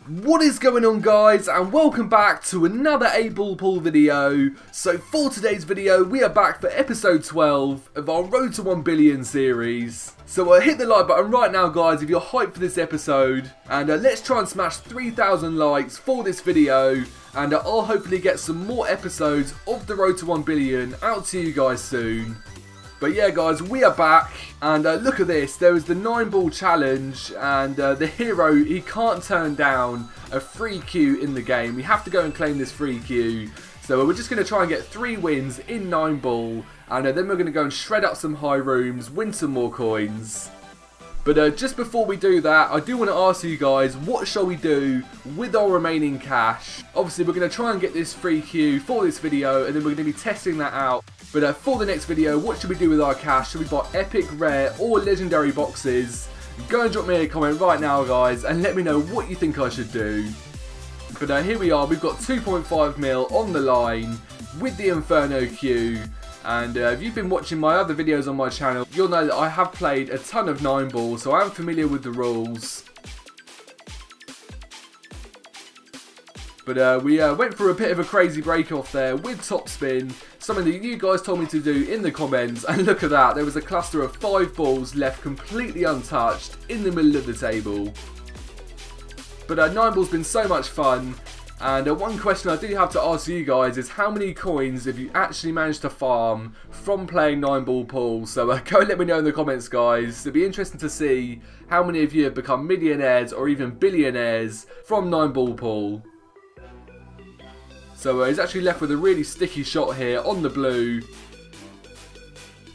What is going on, guys, and welcome back to another 8-ball pool video. So for today's video we are back for episode 12 of our Road to 1 Billion series. So hit the like button right now, guys, if you're hyped for this episode, and let's try and smash 3,000 likes for this video, and I'll hopefully get some more episodes of the Road to 1 Billion out to you guys soon. But yeah, guys, we are back, and look at this. There is the 9-ball challenge, and the hero, he can't turn down a free Q in the game. We have to go and claim this free Q. So we're just going to try and get 3 wins in 9-ball, and then we're going to go and shred up some high rooms, win some more coins. But just before we do that, I do want to ask you guys, what shall we do with our remaining cash? Obviously, we're going to try and get this free Q for this video, and then we're going to be testing that out. But for the next video, what should we do with our cash? Should we buy epic, rare, or legendary boxes? Go and drop me a comment right now, guys, and let me know what you think I should do. But here we are, we've got 2.5 mil on the line with the Inferno Q. And if you've been watching my other videos on my channel, you'll know that I have played a ton of 9-ball, so I am familiar with the rules. But we went for a bit of a crazy break off there with top spin, something that you guys told me to do in the comments, and look at that, there was a cluster of 5 balls left completely untouched in the middle of the table. But 9-ball's been so much fun. And one question I do have to ask you guys is, how many coins have you actually managed to farm from playing 9-ball pool? So go and let me know in the comments, guys. It'd be interesting to see how many of you have become millionaires or even billionaires from 9-ball pool. So he's actually left with a really sticky shot here on the blue.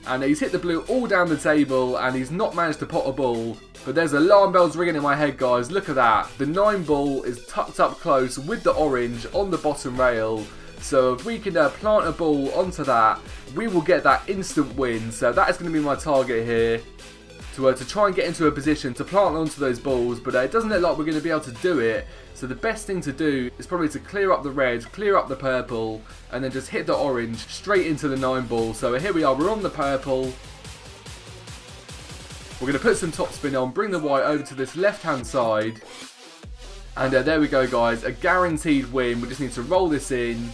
And he's hit the blue all down the table, and he's not managed to pot a ball. But there's alarm bells ringing in my head, guys. Look at that. The 9-ball is tucked up close with the orange on the bottom rail. So if we can plant a ball onto that, we will get that instant win. So that is going to be my target here. To try and get into a position to plant onto those balls. But it doesn't look like we're going to be able to do it. So the best thing to do is probably to clear up the red, clear up the purple, and then just hit the orange straight into the 9-ball. So here we are, we're on the purple. We're going to put some top spin on, bring the white over to this left-hand side. And there we go, guys, a guaranteed win. We just need to roll this in.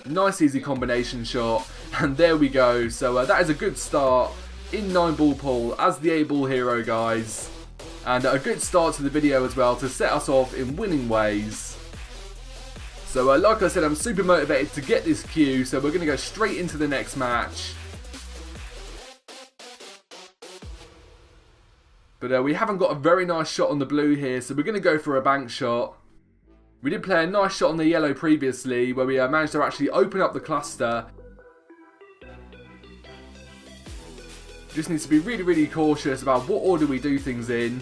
Nice easy combination shot. And there we go. So that is a good start in 9-ball pool as the 8-ball hero, guys. And a good start to the video as well to set us off in winning ways. So like I said, I'm super motivated to get this Q. So we're going to go straight into the next match. But we haven't got a very nice shot on the blue here, so we're going to go for a bank shot. We did play a nice shot on the yellow previously, where we managed to actually open up the cluster. Just needs to be really, really cautious about what order we do things in.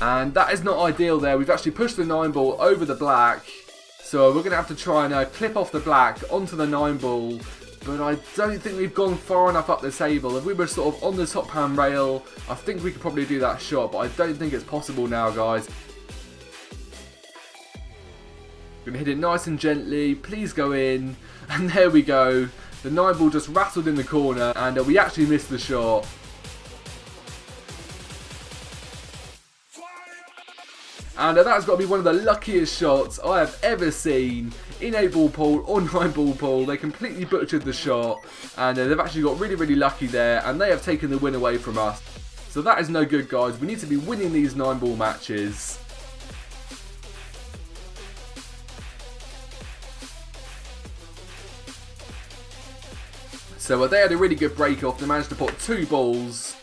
And that is not ideal there. We've actually pushed the 9-ball over the black. So we're going to have to try and clip off the black onto the 9-ball. But I don't think we've gone far enough up the table. If we were sort of on the top hand rail, I think we could probably do that shot. But I don't think it's possible now, guys. We're going to hit it nice and gently. Please go in. And there we go. The 9-ball just rattled in the corner. And we actually missed the shot. And that's got to be one of the luckiest shots I have ever seen in 8-ball pool or 9-ball pool. They completely butchered the shot, and they've actually got really, really lucky there, and they have taken the win away from us. So that is no good, guys. We need to be winning these 9-ball matches. So they had a really good break off. They managed to pot 2 balls.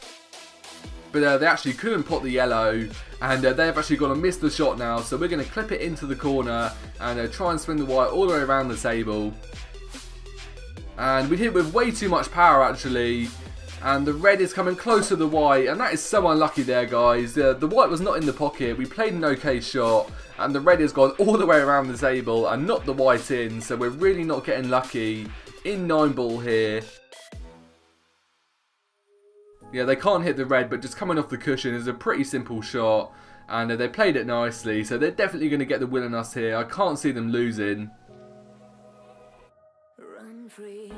But they actually couldn't pot the yellow, and they've actually got to miss the shot now. So we're going to clip it into the corner and try and swing the white all the way around the table. And we hit with way too much power, actually, and the red is coming close to the white, and that is so unlucky there, guys. The white was not in the pocket. We played an okay shot, and the red has gone all the way around the table and not the white in. So we're really not getting lucky in 9-ball here. Yeah, they can't hit the red, but just coming off the cushion is a pretty simple shot. And they played it nicely, so they're definitely going to get the win on us here. I can't see them losing. Run free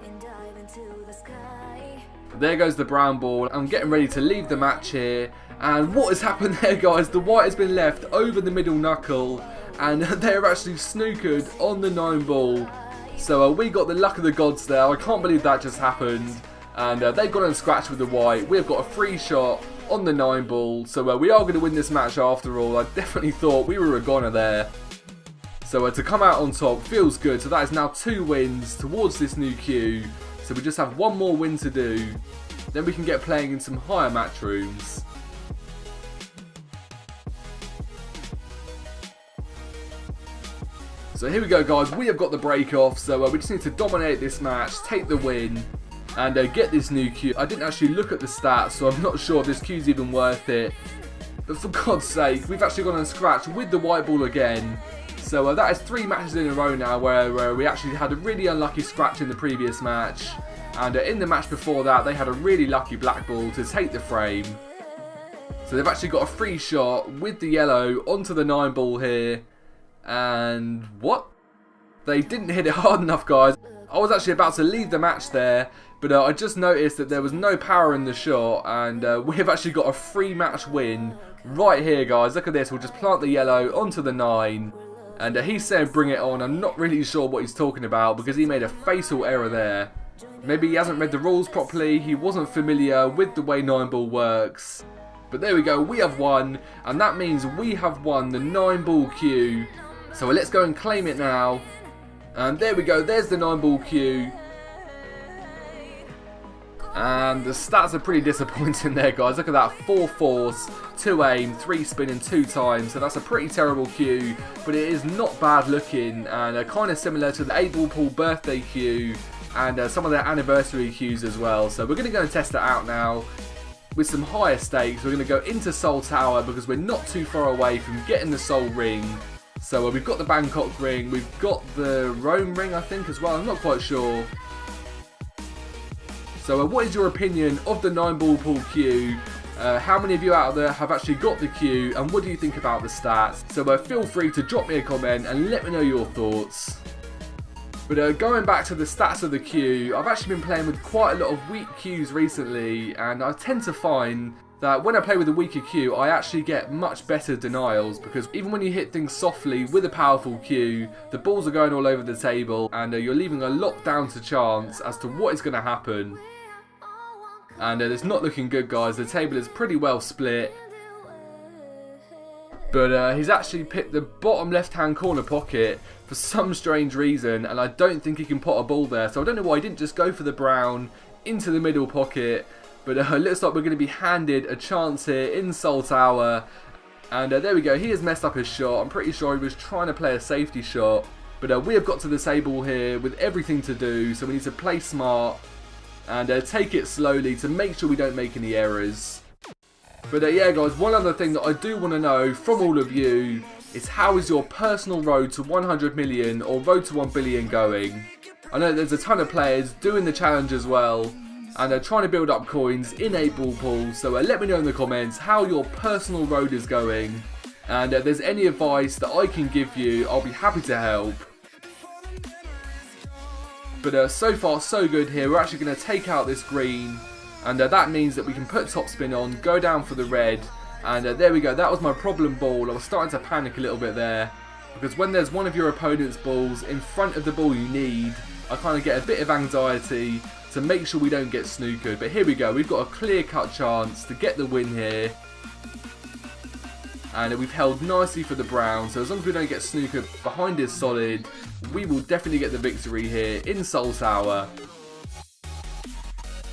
and dive into the sky. There goes the brown ball. I'm getting ready to leave the match here. And what has happened there, guys? The white has been left over the middle knuckle. And they're actually snookered on the 9 ball. So we got the luck of the gods there. I can't believe that just happened. And they've gone and scratched with the white. We've got a free shot on the 9 ball. So we are going to win this match after all. I definitely thought we were a goner there. So to come out on top feels good. So that is now 2 wins towards this new queue. So we just have one more win to do. Then we can get playing in some higher match rooms. So here we go, guys. We have got the break off. So we just need to dominate this match, take the win, and get this new queue. I didn't actually look at the stats, so I'm not sure if this queue's even worth it. But for God's sake, we've actually gone and scratched with the white ball again. So that is 3 matches in a row now where we actually had a really unlucky scratch in the previous match. And in the match before that, they had a really lucky black ball to take the frame. So they've actually got a free shot with the yellow onto the 9 ball here. And what? They didn't hit it hard enough, guys. I was actually about to leave the match there, but I just noticed that there was no power in the shot, and we've actually got a free match win right here, guys. Look at this. We'll just plant the yellow onto the 9. And he's saying bring it on. I'm not really sure what he's talking about because he made a fatal error there. Maybe he hasn't read the rules properly. He wasn't familiar with the way 9 ball works. But there we go. We have won. And that means we have won the 9 ball queue. So let's go and claim it now. And there we go. There's the 9 ball queue. And the stats are pretty disappointing there, guys. Look at that. 4 force, 2 aim, 3 spin and 2 times. So that's a pretty terrible queue. But it is not bad looking. And kind of similar to the 8 ball pool birthday queue. And some of their anniversary queues as well. So we're going to go and test it out now. With some higher stakes. We're going to go into Soul Tower. Because we're not too far away from getting the Soul Ring. So we've got the Bangkok ring. We've got the Rome ring, I think, as well. I'm not quite sure. So what is your opinion of the 9 ball pool queue? How many of you out there have actually got the queue, and what do you think about the stats? So feel free to drop me a comment and let me know your thoughts. But going back to the stats of the queue, I've actually been playing with quite a lot of weak queues recently, and I tend to find that when I play with a weaker queue, I actually get much better denials, because even when you hit things softly with a powerful queue, the balls are going all over the table, and you're leaving a lot down to chance as to what is going to happen. And it's not looking good, guys. The table is pretty well split. But he's actually picked the bottom left-hand corner pocket for some strange reason, and I don't think he can pot a ball there. So I don't know why he didn't just go for the brown into the middle pocket. But it looks like we're going to be handed a chance here in Soul Tower. And there we go. He has messed up his shot. I'm pretty sure he was trying to play a safety shot. But we have got to the table here with everything to do. So we need to play smart and take it slowly to make sure we don't make any errors. But yeah, guys, one other thing that I do want to know from all of you is how is your personal road to 100 million or road to 1 billion going? I know there's a ton of players doing the challenge as well, and they're trying to build up coins in 8 ball pools. So let me know in the comments how your personal road is going, and if there's any advice that I can give you, I'll be happy to help. But so far so good here. We're actually going to take out this green, and that means that we can put top spin on, go down for the red, and there we go. That was my problem ball. I was starting to panic a little bit there, because when there's one of your opponent's balls in front of the ball you need, I kind of get a bit of anxiety to make sure we don't get snookered. But here we go. We've got a clear-cut chance to get the win here. And we've held nicely for the brown, so as long as we don't get snookered behind his solid, we will definitely get the victory here in Soul Tower.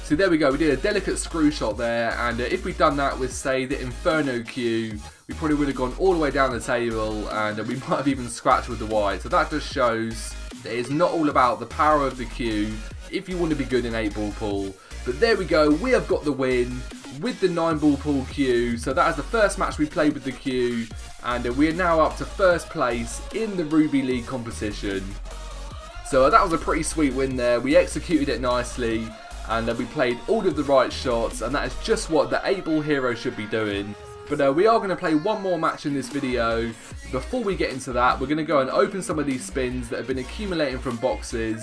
So there we go, we did a delicate screw shot there, and if we'd done that with, say, the Inferno queue, we probably would have gone all the way down the table, and we might have even scratched with the white. So that just shows that it's not all about the power of the queue if you want to be good in 8 ball pool. But there we go, we have got the win with the 9 ball pool queue. So that is the first match we played with the queue, and we are now up to first place in the Ruby League competition. So that was a pretty sweet win there. We executed it nicely, and we played all of the right shots, and that is just what the 8 ball hero should be doing. But we are going to play one more match in this video. Before we get into that, we're going to go and open some of these spins that have been accumulating from boxes.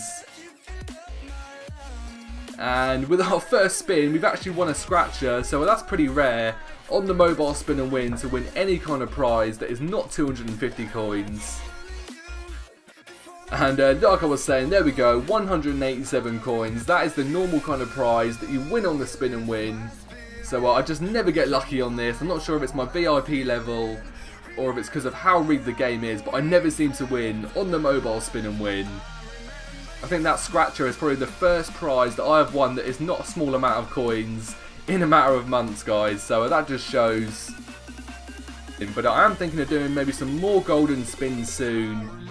And with our first spin, we've actually won a scratcher, so that's pretty rare on the mobile spin and win to win any kind of prize that is not 250 coins. And like I was saying, there we go, 187 coins. That is the normal kind of prize that you win on the spin and win. So I just never get lucky on this. I'm not sure if it's my VIP level or if it's because of how rigged the game is, but I never seem to win on the mobile spin and win. I think that scratcher is probably the first prize that I have won that is not a small amount of coins in a matter of months, guys. So that just shows. But I am thinking of doing maybe some more golden spins soon.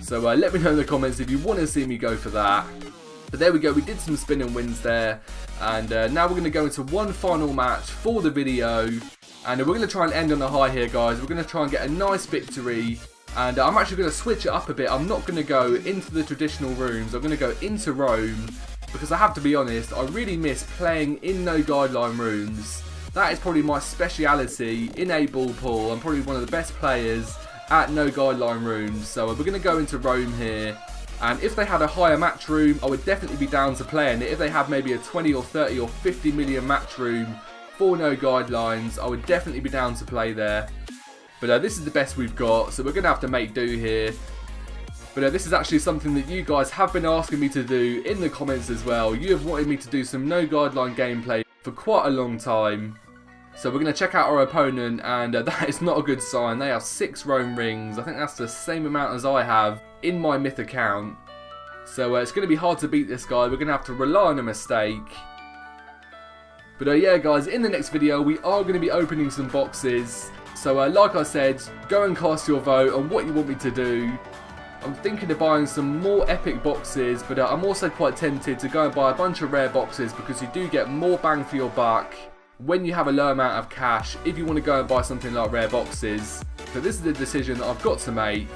So let me know in the comments if you want to see me go for that. But there we go, we did some spin and wins there. And now we're going to go into one final match for the video. And we're going to try and end on a high here, guys. We're going to try and get a nice victory. And I'm actually going to switch it up a bit. I'm not going to go into the traditional rooms. I'm going to go into Rome. Because I have to be honest, I really miss playing in no guideline rooms. That is probably my speciality in a ball pool. I'm probably one of the best players at no guideline rooms. So we're going to go into Rome here. And if they had a higher match room, I would definitely be down to playing it. If they had maybe a 20 or 30 or 50 million match room for no guidelines, I would definitely be down to play there. But this is the best we've got, so we're going to have to make do here. But this is actually something that you guys have been asking me to do in the comments as well. You have wanted me to do some no guideline gameplay for quite a long time. So we're going to check out our opponent, and that is not a good sign. They have 6 Rome rings. I think that's the same amount as I have in my myth account. So it's going to be hard to beat this guy. We're going to have to rely on a mistake. But yeah, guys, in the next video, we are going to be opening some boxes. So like I said, go and cast your vote on what you want me to do. I'm thinking of buying some more epic boxes, but I'm also quite tempted to go and buy a bunch of rare boxes because you do get more bang for your buck when you have a low amount of cash if you want to go and buy something like rare boxes. So this is the decision that I've got to make.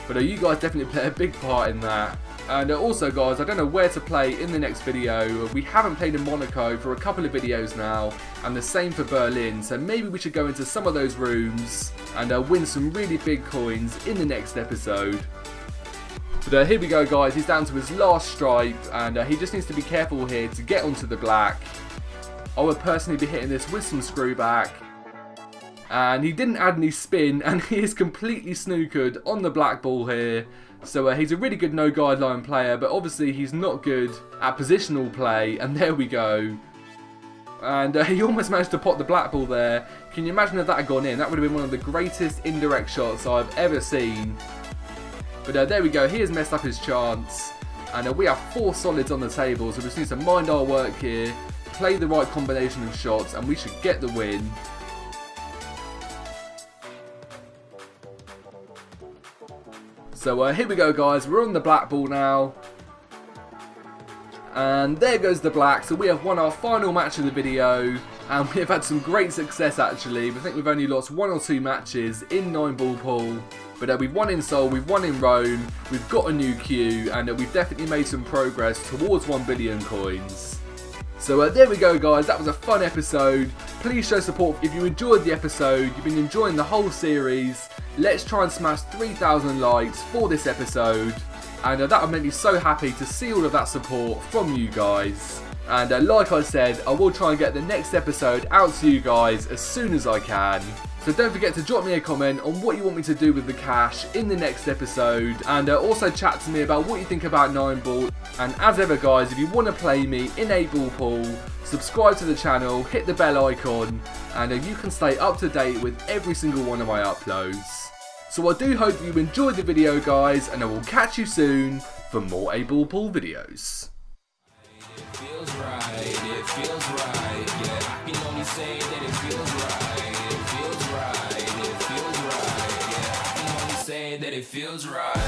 But you guys definitely play a big part in that. And also, guys, I don't know where to play in the next video. We haven't played in Monaco for a couple of videos now, and the same for Berlin. So maybe we should go into some of those rooms and win some really big coins in the next episode. But here we go, guys. He's down to his last stripe, and he just needs to be careful here to get onto the black. I would personally be hitting this with some screw back. And he didn't add any spin, and he is completely snookered on the black ball here. So he's a really good no guideline player, but obviously he's not good at positional play. And there we go. And he almost managed to pot the black ball there. Can you imagine if that had gone in? That would have been one of the greatest indirect shots I've ever seen. But there we go. He has messed up his chance. And we have 4 solids on the table, so we just need to mind our work here, play the right combination of shots, and we should get the win. So here we go, guys. We're on the black ball now. And there goes the black. So we have won our final match of the video. And we have had some great success, actually. I think we've only lost 1 or 2 matches in 9 ball pool. But we've won in Seoul, we've won in Rome, we've got a new queue, and we've definitely made some progress towards 1 billion coins. So there we go, guys. That was a fun episode. Please show support if you enjoyed the episode, you've been enjoying the whole series. Let's try and smash 3,000 likes for this episode. And that would make me so happy to see all of that support from you guys. And like I said, I will try and get the next episode out to you guys as soon as I can. So don't forget to drop me a comment on what you want me to do with the cash in the next episode. And also chat to me about what you think about 9 ball. And as ever, guys, if you want to play me in 8 ball pool, subscribe to the channel, hit the bell icon, and you can stay up to date with every single one of my uploads. So I do hope you enjoyed the video, guys, and I will catch you soon for more 8 ball pool videos. It feels right, it feels right, yeah, I can only say that it feels right, it feels right, it feels right, yeah, I can only say that it feels right.